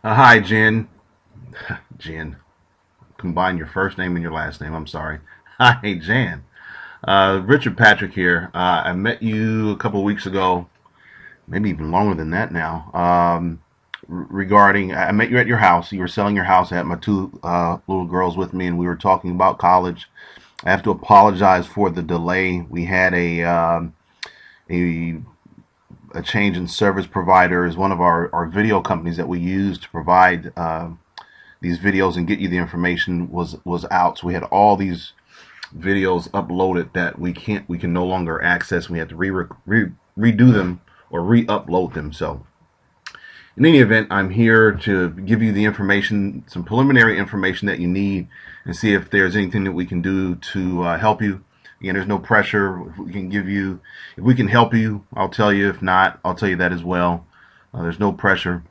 Hi, Jen. Jen. Combine your first name and your last name. I'm sorry. Hi, Jan. Richard Patrick here. I met you a couple of weeks ago, maybe even longer than that now. Regarding, I met you at your house. You were selling your house. I had my two little girls with me, and we were talking about college. I have to apologize for the delay. We had a a change in service provider. Is one of our video companies that we use to provide these videos and get you the information was out. So we had all these videos uploaded that we can no longer access. We had to redo them or re-upload them. So in any event, I'm here to give you the information, some preliminary information that you need, and see if there's anything that we can do to help you. Again, there's no pressure. If we can give you, if we can help you, I'll tell you. If not, I'll tell you that as well. There's no pressure.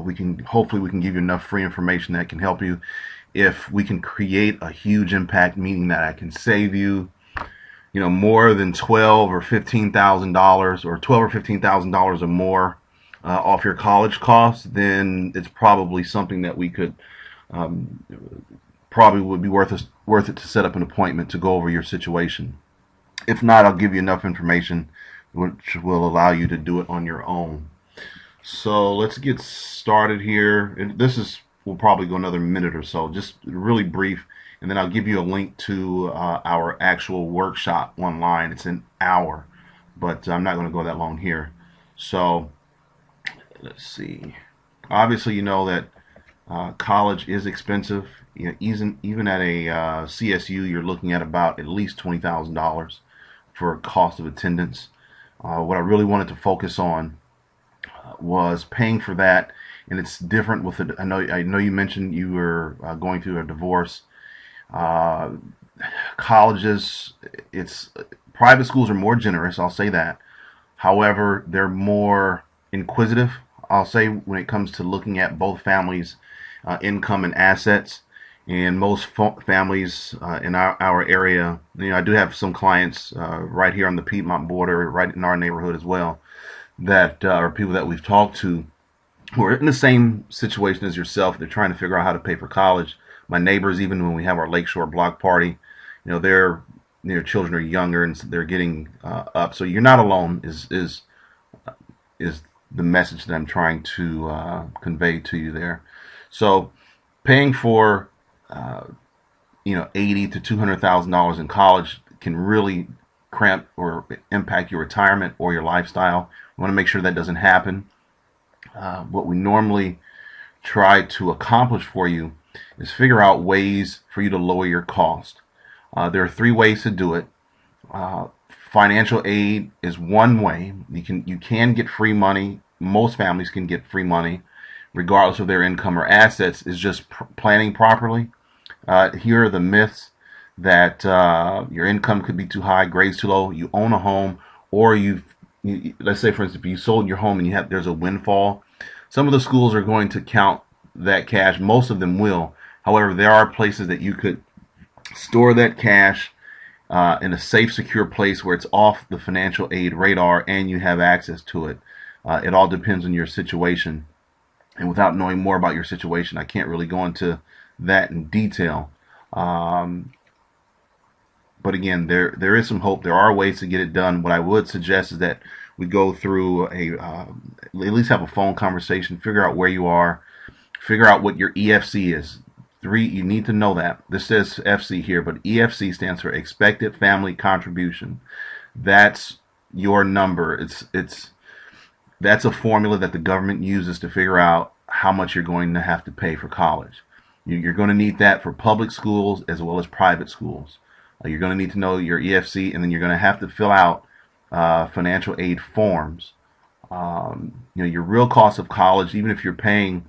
We can hopefully we can give you enough free information that can help you. If we can create a huge impact, meaning that I can save you, more than $12 or $15,000 or $12 or $15,000 or more off your college costs, then it's probably something that we could probably would be worth it to set up an appointment to go over your situation. If not, I'll give you enough information which will allow you to do it on your own. So let's get started here. And this is will probably go another minute or so, just really brief, and then I'll give you a link to our actual workshop online. It's an hour, but I'm not going to go that long here. So let's see. Obviously, you know that college is expensive. Even at a CSU, you're looking at least $20,000 for cost of attendance. What I really wanted to focus on was paying for that, and it's different with it. I know you mentioned you were going through a divorce. Uh, Colleges, it's private schools are more generous. I'll say that. However, they're more inquisitive. I'll say when it comes to looking at both families' income and assets. And most families in our area, I do have some clients right here on the Piedmont border, right in our neighborhood as well, that are people that we've talked to who are in the same situation as yourself. They're trying to figure out how to pay for college. My neighbors, even when we have our Lakeshore block party, their children are younger and they're getting up. So you're not alone. Is the message that I'm trying to convey to you there. So paying for 80 to $200,000 in college can really cramp or impact your retirement or your lifestyle. We want to make sure that doesn't happen. What we normally try to accomplish for you is figure out ways for you to lower your cost. There are three ways to do it. Uh, Financial aid is one way. You can get free money. Most families can get free money, regardless of their income or assets. Is just planning properly. Here are the myths that your income could be too high, grades too low. You own a home, or let's say for instance, if you sold your home and there's a windfall. Some of the schools are going to count that cash. Most of them will. However, there are places that you could store that cash in a safe, secure place where it's off the financial aid radar and you have access to it. It all depends on your situation. And without knowing more about your situation, I can't really go into that in detail. Um, but again, there is some hope. There are ways to get it done. What I would suggest is that we go through at least have a phone conversation, figure out where you are, figure out what your EFC is. You need to know that. This says FC here, but EFC stands for Expected Family Contribution. That's your number. That's a formula that the government uses to figure out how much you're going to have to pay for college. You're going to need that for public schools as well as private schools. You're going to need to know your EFC, and then you're going to have to fill out financial aid forms. Your real cost of college, even if you're paying,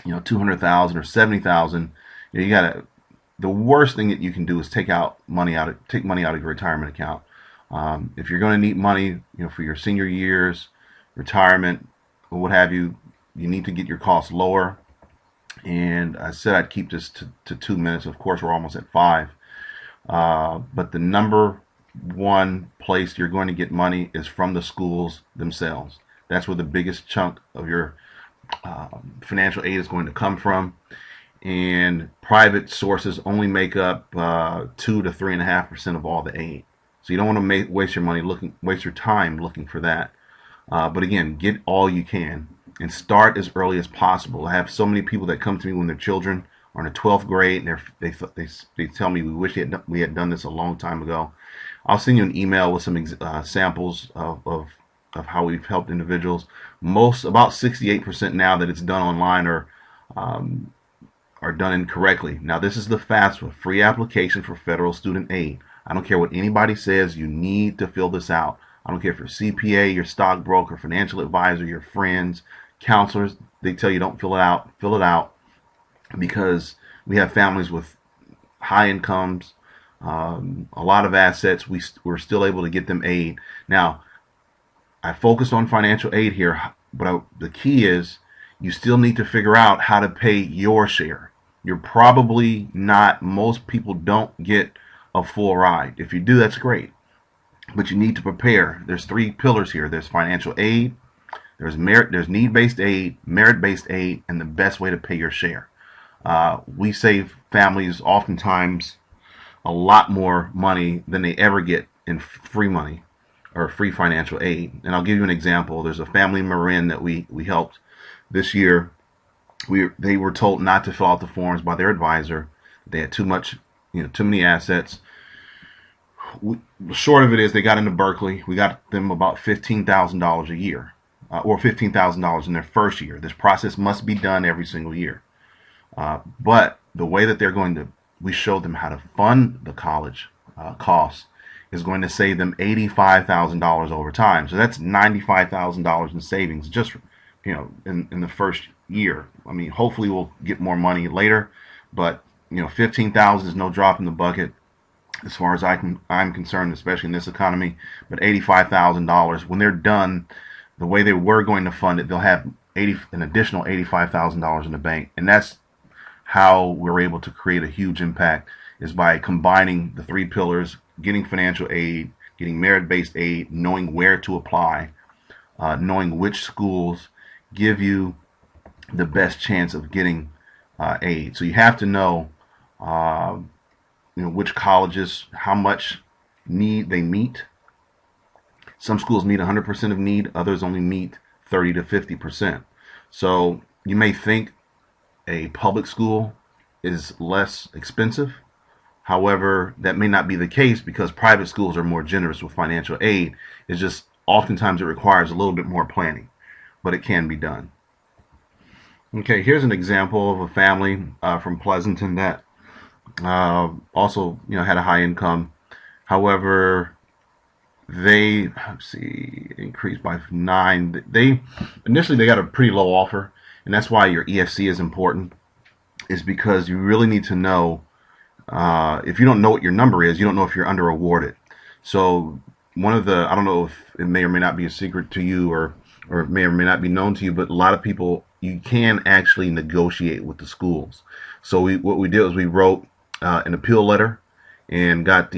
200,000 or 70,000, you gotta. The worst thing that you can do is take money out of your retirement account. If you're going to need money, for your senior years, retirement, or what have you, you need to get your costs lower. And I said I'd keep this to 2 minutes. Of course, we're almost at 5. But the number one place you're going to get money is from the schools themselves. That's where the biggest chunk of your financial aid is going to come from, and private sources only make up 2 to 3.5% of all the aid. So you don't want to waste your time looking for that. But again, get all you can and start as early as possible. I have so many people that come to me when their children are in the 12th grade, and they tell me we wish we had done this a long time ago. I'll send you an email with some samples of how we've helped individuals. About 68% now that it's done online are done incorrectly. Now this is the FAFSA, free application for federal student aid. I don't care what anybody says, you need to fill this out. I don't care if you're CPA, your stockbroker, financial advisor, your friends, counselors, they tell you don't fill it out. Fill it out, because we have families with high incomes, a lot of assets. We're still able to get them aid. Now, I focus on financial aid here, but the key is you still need to figure out how to pay your share. You're probably not, most people don't get a full ride. If you do, that's great. But you need to prepare. There's 3 pillars here. There's financial aid, there's need-based aid, merit-based aid, and the best way to pay your share. We save families oftentimes a lot more money than they ever get in free money or free financial aid. And I'll give you an example. There's a family in Marin that we helped this year. They were told not to fill out the forms by their advisor. They had too many assets. Short of it is they got into Berkeley. We got them about $15,000 a year, or $15,000 in their first year. This process must be done every single year. But the way that we showed them how to fund the college costs is going to save them $85,000 over time. So that's $95,000 in savings just in the first year. I mean, hopefully we'll get more money later, but $15,000 is no drop in the bucket as far as I'm concerned, especially in this economy. But $85,000, when they're done, the way they were going to fund it, they'll have an additional $85,000 in the bank, and that's how we're able to create a huge impact, is by combining the 3 pillars: getting financial aid, getting merit-based aid, knowing where to apply, knowing which schools give you the best chance of getting aid. So you have to know, which colleges, how much need they meet. Some schools meet 100% of need, others only meet 30 to 50%. So you may think a public school is less expensive. However, that may not be the case, because private schools are more generous with financial aid. It's just oftentimes it requires a little bit more planning, but it can be done. Okay, here's an example of a family from Pleasanton that also had a high income. However, they increased by 9. Initially they got a pretty low offer, and that's why your EFC is important, is because you really need to know, if you don't know what your number is, you don't know if you're under awarded. So I don't know if it may or may not be a secret to you, or it may or may not be known to you, but a lot of people, you can actually negotiate with the schools. So what we did was we wrote an appeal letter and got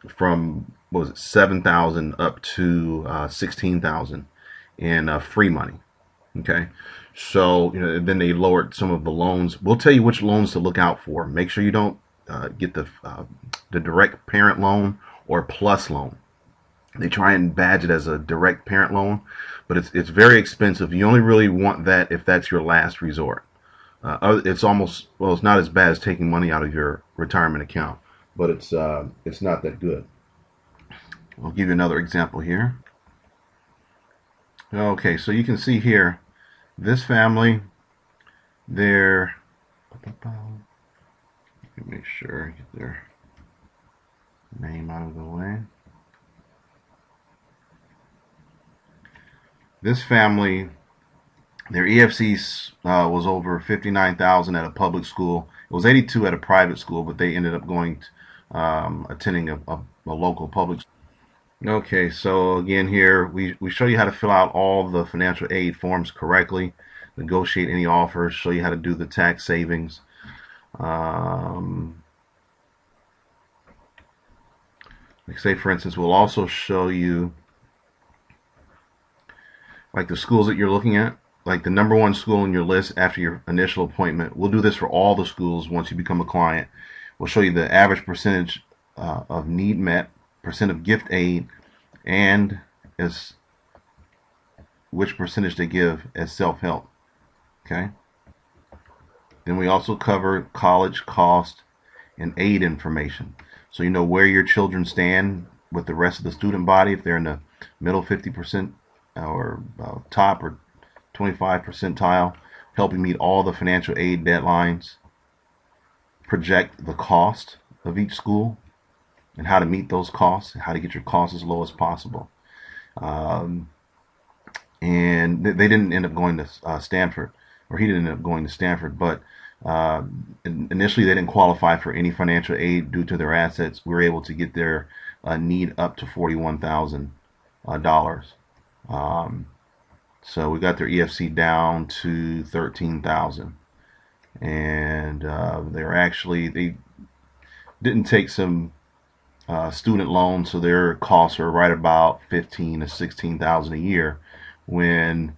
from, what was it, 7,000 up to 16,000 in free money. Okay, so then they lowered some of the loans. We'll tell you which loans to look out for. Make sure you don't get the direct parent loan or plus loan. They try and badge it as a direct parent loan, but it's very expensive. You only really want that if that's your last resort. It's not as bad as taking money out of your retirement account, but it's not that good. I'll give you another example here. Okay, so you can see here, this family, let me make sure I get their name out of the way. This family, their EFC was over 59,000 at a public school. It was 82 at a private school, but they ended up attending a local public school. Okay, so again here, we show you how to fill out all the financial aid forms correctly, negotiate any offers, show you how to do the tax savings. Like say, for instance, we'll also show you like the schools that you're looking at. like the number one school on your list after your initial appointment. We'll do this for all the schools once you become a client. We'll show you the average percentage of need met, percent of gift aid, and as which percentage they give as self-help. Okay. Then we also cover college cost and aid information. So you know where your children stand with the rest of the student body, if they're in the middle 50% or top or 25 percentile, helping meet all the financial aid deadlines, project the cost of each school and how to meet those costs, how to get your costs as low as possible. And they didn't end up going to Stanford, or he didn't end up going to Stanford, but initially they didn't qualify for any financial aid due to their assets. We were able to get their need up to $41,000. So we got their EFC down to $13,000, and they didn't take some student loans, so their costs are right about $15,000 to $16,000 a year, when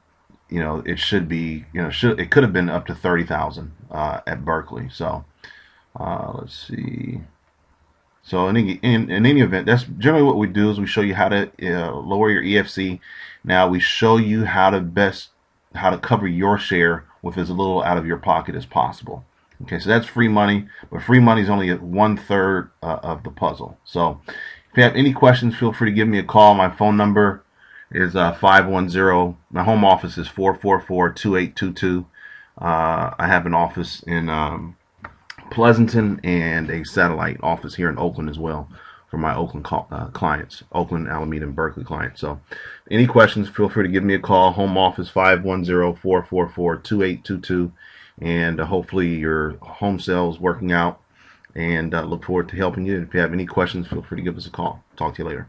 it should be, it could have been up to $30,000 at Berkeley. So let's see. So in any event, that's generally what we do, is we show you how to lower your EFC. Now we show you how to cover your share with as little out of your pocket as possible. Okay, so that's free money, but free money is only 1/3 of the puzzle. So if you have any questions, feel free to give me a call. My phone number is 510. My home office is 444-2822. I have an office in Pleasanton and a satellite office here in Oakland as well for my Oakland clients, Oakland, Alameda, and Berkeley clients. So any questions, feel free to give me a call. Home office 510-444-2822. And hopefully your home sale is working out, and look forward to helping you. If you have any questions, feel free to give us a call. Talk to you later.